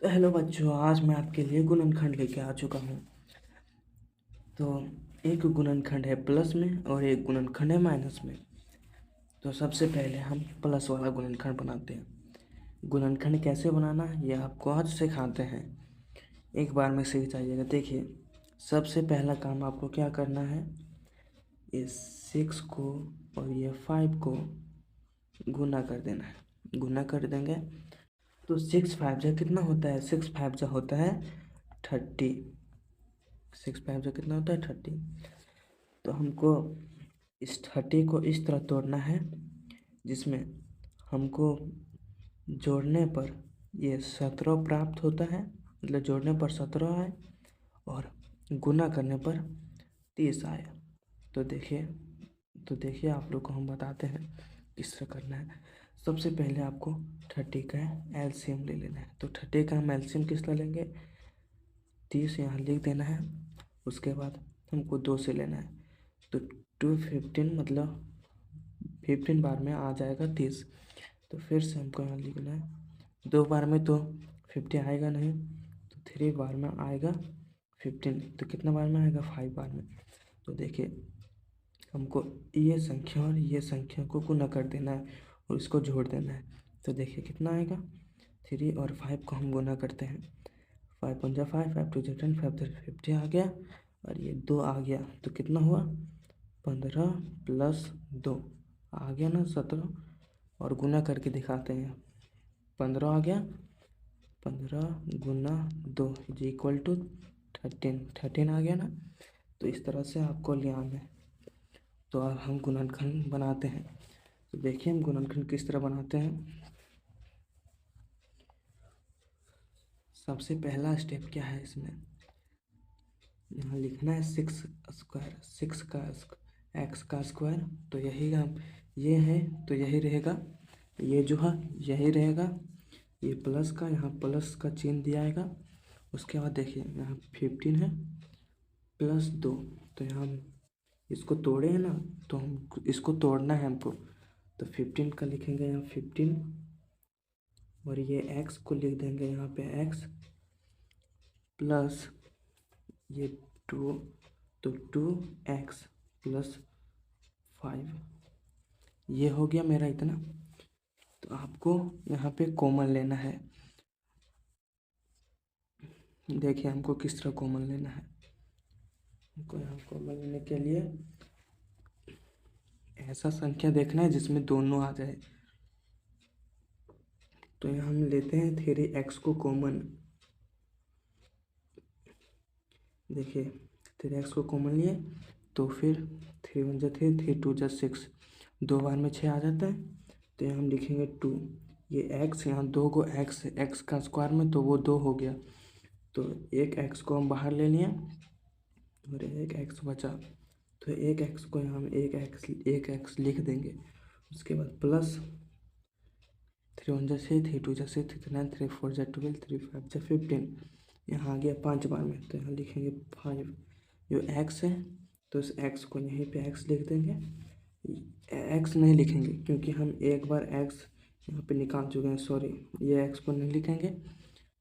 तो हेलो बच्चों, आज मैं आपके लिए गुणनखंड लेके आ चुका हूँ। तो एक गुणनखंड है प्लस में और एक गुणनखंड है माइनस में। तो सबसे पहले हम प्लस वाला गुणनखंड बनाते हैं। गुणनखंड कैसे बनाना है ये आपको आज सिखाते हैं। एक बार में सीख जाइएगा। देखिए, सबसे पहला काम आपको क्या करना है, ये 6 को और ये 5 को गुना कर देना है। गुना कर देंगे तो 6 5 जा कितना होता है, 6 5 जा होता है 30। 6 5 जा कितना होता है 30। तो हमको इस 30 को इस तरह तोड़ना है जिसमें हमको जोड़ने पर ये 17 प्राप्त होता है, मतलब जोड़ने पर 17 आए और गुना करने पर 30 आए। तो देखिए आप लोग को हम बताते हैं किस तरह करना है। सबसे पहले आपको 30 का एलसीएम ले लेना है। तो 30 का हम एलसीएम किस तरह लेंगे, 30 यहाँ लिख देना है। उसके बाद हमको 2 से लेना है। तो 2 15 मतलब 15 बार में आ जाएगा 30। तो फिर से हमको यहाँ लिखना है, 2 बार में तो 50 आएगा नहीं, तो 3 बार में आएगा 15। तो कितना बार में आएगा, 5 बार में। तो देखिए, हमको ये संख्या और ये संख्या को गुना कर देना है और इसको जोड़ देना है। तो देखिए कितना आएगा, 3 और 5 को हम गुना करते हैं। 5 1 जा 5, 5 2 जा 10, 5 3 50 आ गया और ये 2 आ गया। तो कितना हुआ, 15 प्लस 2 आ गया ना 17। और गुना करके दिखाते हैं, 15 आ गया, 15 गुना 2 इज इक्वल टू 13 आ गया ना। तो इस तरह से आपको लियान है। तो अब हम गुणनखंड बनाते हैं। तो देखिए हम गुणनखंड किस तरह बनाते हैं। सबसे पहला स्टेप क्या है इसमें, यहाँ लिखना है 6 स्क्वायर, 6 का एक्स का स्क्वायर। तो यही हम, ये है तो यही रहेगा, ये जो है यही रहेगा। ये प्लस का, यहाँ प्लस का चिन्ह दिया आएगा। उसके बाद देखिए यहाँ 15 है प्लस 2। तो यहाँ हम इसको तोड़े हैं ना, तो हम इसको तोड़ना है हमको। तो 15 का लिखेंगे यहाँ 15 और ये एक्स को लिख देंगे यहाँ पे एक्स प्लस ये 2। तो 2x प्लस 5, ये हो गया मेरा इतना। तो आपको यहाँ पे कॉमन लेना है। देखिए हमको किस तरह कॉमन लेना है। हमको यहाँ कॉमन लेने के लिए ऐसा संख्या देखना है जिसमें दोनों आ जाए। तो यहाँ हम लेते हैं 3x को कॉमन। देखिए 3x को कॉमन लिए तो फिर 3 1 जा 3, 3 2 जा 6, 2 बार में 6 आ जाता है। तो यहाँ हम लिखेंगे 2, ये x, यहाँ 2 को x का स्क्वायर में तो वो 2 हो गया। तो एक x को हम बाहर ले लिए और एक x बचा। तो एक x को यहाँ हम एक x लिख देंगे। उसके बाद प्लस 3 1 जा 6, 3 2 जा 6, 3 9, 3 4 जा 12, 3 5 जा 15, यहाँ आ गया 5 बार में। तो यहाँ लिखेंगे 5। जो x है तो इस x को यहीं पे x लिख देंगे। x नहीं लिखेंगे क्योंकि हम एक बार x यहाँ पे निकाल चुके हैं, सॉरी, ये x को नहीं लिखेंगे।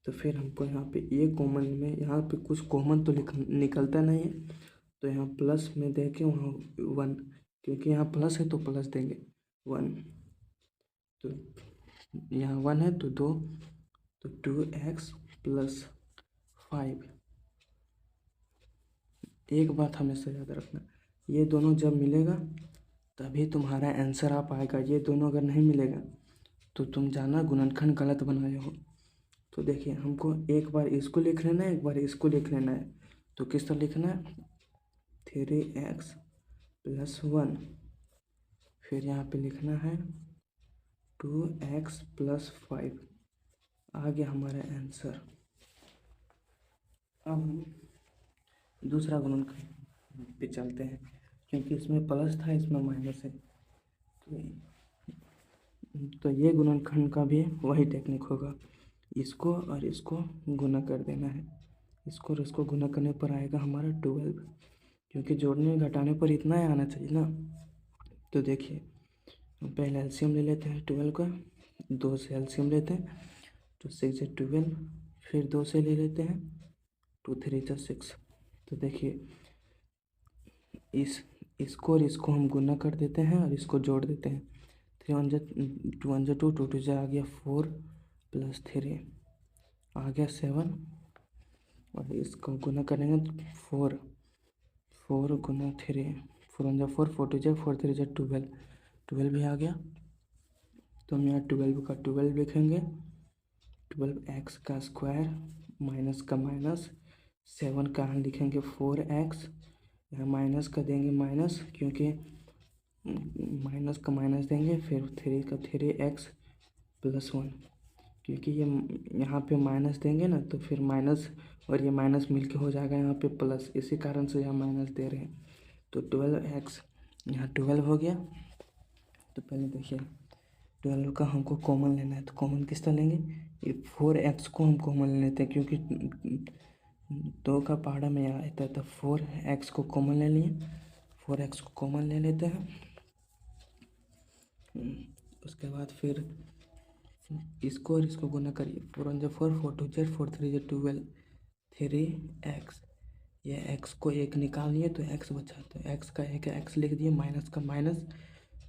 तो फिर हमको यहाँ पे ये कॉमन में, यहाँ पे कुछ कॉमन तो निकलता नहीं है। तो यहाँ प्लस में दे के वहाँ 1, क्योंकि यहाँ प्लस है तो प्लस देंगे 1। तो यहाँ 1 है तो 2, तो 2x प्लस 5। एक बात हमेशा याद रखना, ये दोनों जब मिलेगा तभी तुम्हारा आंसर आ पाएगा। ये दोनों अगर नहीं मिलेगा तो तुम जाना गुणनखंड गलत बनाए हो। तो देखिए हमको एक बार इसको लिख लेना है, एक बार इसको लिख लेना है। तो किस तरह लिखना है, 3x प्लस 1, फिर यहाँ पे लिखना है 2x प्लस 5। आ गया हमारा आंसर। अब हम दूसरा गुणनखंड पे चलते हैं, क्योंकि इसमें प्लस था इसमें माइनस है। तो ये गुणनखंड का भी वही टेक्निक होगा, इसको और इसको गुना कर देना है। इसको और इसको गुना करने पर आएगा हमारा 12, क्योंकि जोड़ने घटाने पर इतना ही आना चाहिए ना। तो देखिए हम पहले एलसीएम ले लेते हैं 12 का, 2 से एलसीएम लेते हैं तो 6 12, फिर 2 से ले लेते हैं, 2 3 जा 6। तो देखिए इसको और इसको हम गुना कर देते हैं और इसको जोड़ देते हैं। 3 1 जा 2 1 जा 2, 2 2 जा आ गया 4 प्लस 3 आ गया 7, और इसको गुना करेंगे तो 4 4 गुना 3, 4 1 जा 4, 4 2 जा 4, 3 जा 12, 12 भी आ गया। तो हम यहाँ 12 का 12 लिखेंगे, 12x का स्क्वायर माइनस का माइनस, 7 का यहाँ लिखेंगे 4x, यहाँ माइनस का देंगे माइनस, क्योंकि माइनस का माइनस देंगे, फिर 3 का 3x प्लस 1, क्योंकि ये यहाँ पे माइनस देंगे ना तो फिर माइनस और ये माइनस मिलके हो जाएगा यहाँ पे प्लस, इसी कारण से यहाँ माइनस दे रहे हैं। तो 12x यहाँ 12 हो गया। तो पहले देखिए 12 का हमको कॉमन लेना है, तो कॉमन किस तरह लेंगे, ये 4x को हम कॉमन ले लेते हैं, क्योंकि 2 का पहाड़ा में यहाँ आता है, तो 4x को कॉमन ले लिए, 4x को कॉमन ले लेते हैं। उसके बाद फिर इसको और इसको गुना करिए, 4 1 जा 4, 4 2 जा 4, 3 जा 12, 3x, ये x को एक निकाल लिए तो x बचा, तो x का एक x लिख दिए, माइनस का माइनस,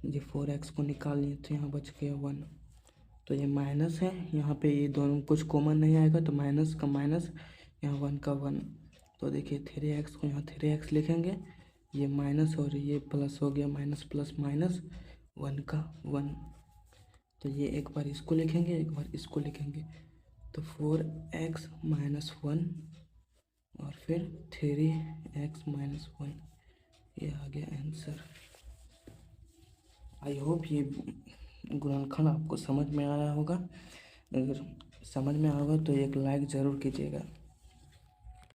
ये 4x को निकाल लिए तो यहाँ बच गया 1। तो ये माइनस है, यहाँ पे ये दोनों कुछ कॉमन नहीं आएगा, तो माइनस का माइनस, यहाँ 1 का 1। तो देखिए 3x को यहाँ 3x लिखेंगे, ये माइनस और ये प्लस हो गया, माइनस प्लस माइनस, 1 का 1। तो ये एक बार इसको लिखेंगे, एक बार इसको लिखेंगे, तो 4x माइनस 1 और फिर 3x माइनस 1, ये आ गया आंसर। आई होप ये गुणनखंड आपको समझ में आया होगा। अगर समझ में आया होगा तो एक लाइक ज़रूर कीजिएगा।